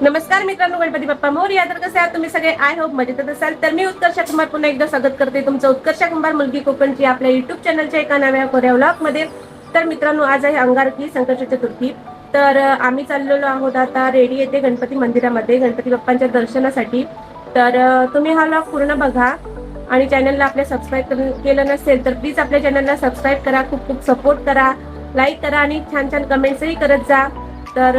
नमस्कार मित्रांनो, गणपती बाप्पा मोरया. तर कसे आहात तुम्ही सगळे? आय होप मजेत असाल. तर मी उत्कर्षा कुमार पुन्हा एकदा स्वागत करते तुमचं उत्कर्षा कुमार मुलगी कोकणची आपल्या युट्यूब चॅनलच्या एका नव्या कोऱ्या व्लॉग मध्ये. तर मित्रांनो, आज आहे अंगारकी संकष्टी चतुर्थी. तर आम्ही चाललेलो आहोत आता रेडी येते गणपती मंदिरामध्ये गणपती बाप्पांच्या दर्शनासाठी. तर तुम्ही हा व्लॉग पूर्ण बघा आणि चॅनलला आपल्या सबस्क्राईब केलं नसेल तर प्लीज आपल्या चॅनलला सबस्क्राईब करा, खूप खूप सपोर्ट करा, लाईक करा आणि छान छान कमेंट्सही करत जा. तर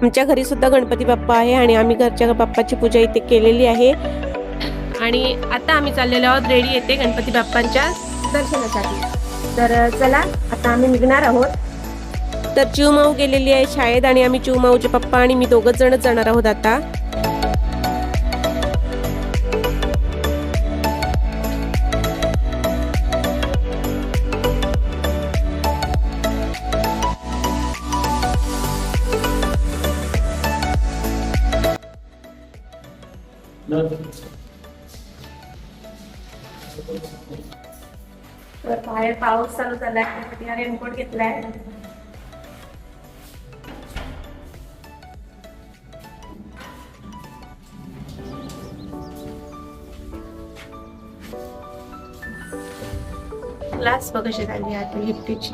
आमच्या घरी सुद्धा गणपती बाप्पा आहे आणि आम्ही घरच्या बाप्पाची पूजा इथे केलेली आहे. आणि आता आम्ही चाललेलो आहोत रेडी येते गणपती बाप्पांच्या दर्शनासाठी. तर चला आता आम्ही निघणार आहोत. तर चिवमाऊ गेलेली आहे शाळेत आणि आम्ही चिवमाऊचे पप्पा आणि मी दोघंच जणच जाणार आहोत आता. तर बाहेर पाऊस चालू झालाय, रेनकोट घेतलाय. ग्लास बघ कशी झाली आता लिफ्टीची.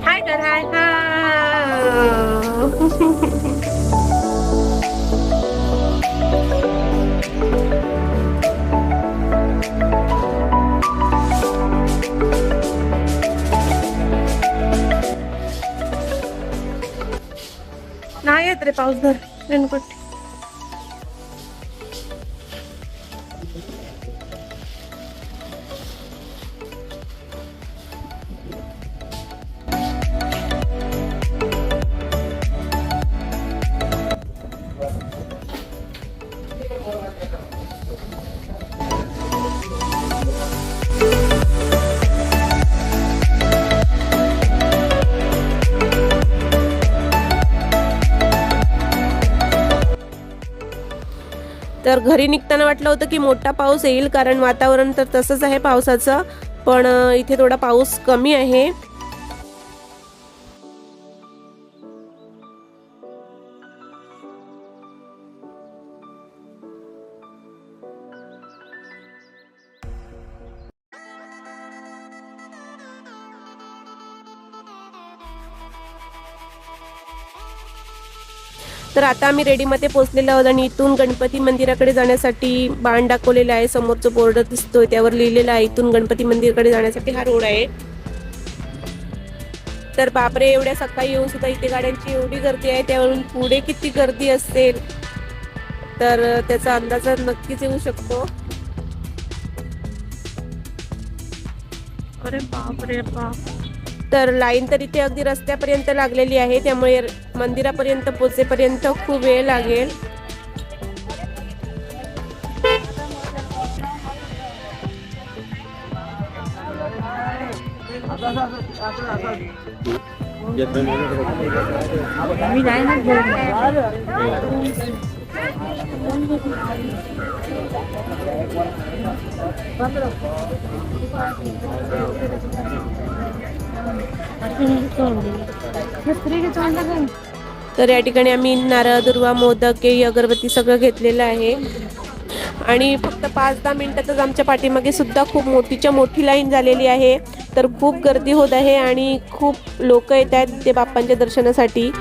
हाय कर हाय नाही येत रे पाऊस. धर रेनकोट. तर घरी निघताना वाटलं होतं की मोठा पाऊस येईल, कारण वातावरण तर तसंच आहे पावसाचं, पण इथे थोडा पाऊस कमी आहे. तर आता आम्ही रेडीमध्ये पोहोचलेलो आहोत आणि इथून गणपती मंदिराकडे जाण्यासाठी बाण दाखवलेला आहे. समोरचं बोर्ड दिसतोय त्यावर लिहिलेलं आहे इथून गणपती मंदिराकडे जाण्यासाठी हा रोड आहे. तर बापरे, एवढ्या सकाळी येऊन सुद्धा इथे गाड्यांची एवढी गर्दी आहे, त्यावरून पुढे किती गर्दी असेल तर त्याचा अंदाज नक्कीच येऊ शकतो. अरे बापरे बाप. तर लाईन तर इथे अगदी रस्त्यापर्यंत लागलेली आहे, त्यामुळे मंदिरापर्यंत पोहोचेपर्यंत खूप वेळ लागेल. तर या ठिकाणी आम्ही नारळ, दुर्वा, मोदक, केळी, अगरबत्ती सगळं घेतलेलं आहे आणि फक्त 5-10 मिनिटातच आमच्या पाठीमागे सुद्धा खूप मोठीच्या मोठी लाईन झालेली आहे. तर खूप गर्दी होत आहे आणि खूप लोक येत आहेत ते बाप्पांच्या दर्शनासाठी.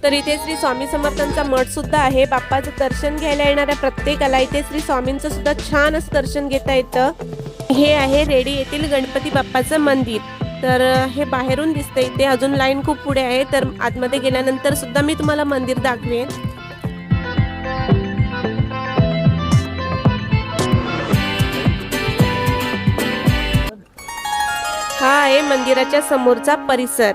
तर इथे श्री स्वामी समर्थांचा मठ सुद्धा आहे. बाप्पाचं दर्शन घ्यायला येणाऱ्या प्रत्येकाला इथे श्री स्वामींचं सुद्धा छान असं दर्शन घेता येतं. हे आहे रेडी येथील गणपती बाप्पाचं मंदिर. तर हे बाहेरून दिसतंय, इथे अजून लाईन खूप पुढे आहे. तर आतमध्ये गेल्यानंतर सुद्धा मी तुम्हाला मंदिर दाखवेन. हा आहे मंदिराच्या समोरचा परिसर.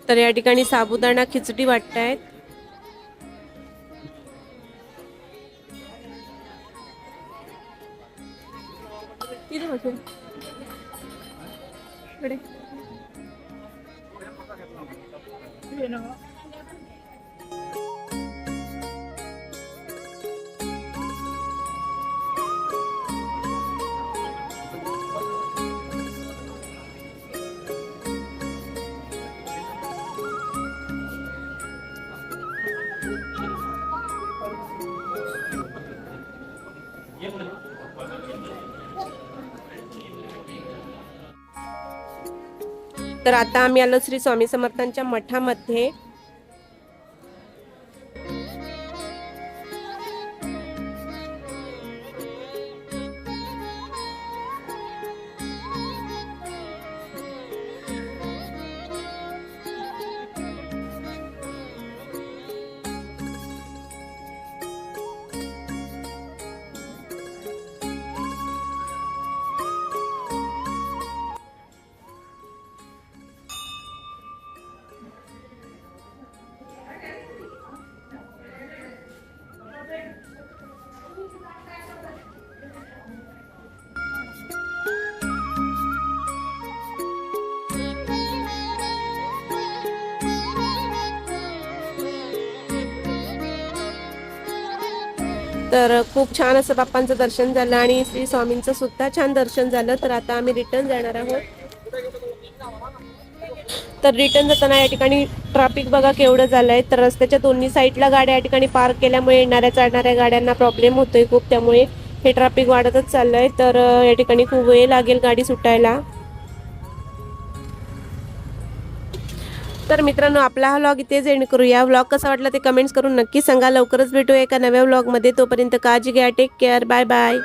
तर या ठिकाणी साबुदाणा खिचडी वाटतायत. तर आता आम्ही आलो श्री स्वामी समर्थांच्या मठामध्ये. तर खूप छान असं बाप्पांचं दर्शन झालं आणि श्री स्वामींचं सुद्धा छान दर्शन झालं. तर आता आम्ही रिटर्न जाणार आहोत. तर रिटर्न जाताना या ठिकाणी ट्रॅफिक बघा केवढं झालंय. तर रस्त्याच्या दोन्ही साईडला गाड्या या ठिकाणी पार्क केल्यामुळे येणाऱ्या चालणाऱ्या गाड्यांना प्रॉब्लेम होतोय खूप, त्यामुळे हे ट्रॅफिक वाढतच चाललंय. तर या ठिकाणी खूप वेळ लागेल गाडी सुटायला. तर मित्रांनो, आपला हा व्लॉग इथेच एंड करूया. व्लॉग कसा वाटला ते कमेंट्स करून नक्की सांगा. लवकरच भेटूया एका नव्या व्लॉगमध्ये. तोपर्यंत काळजी घ्या. Take care. Bye bye.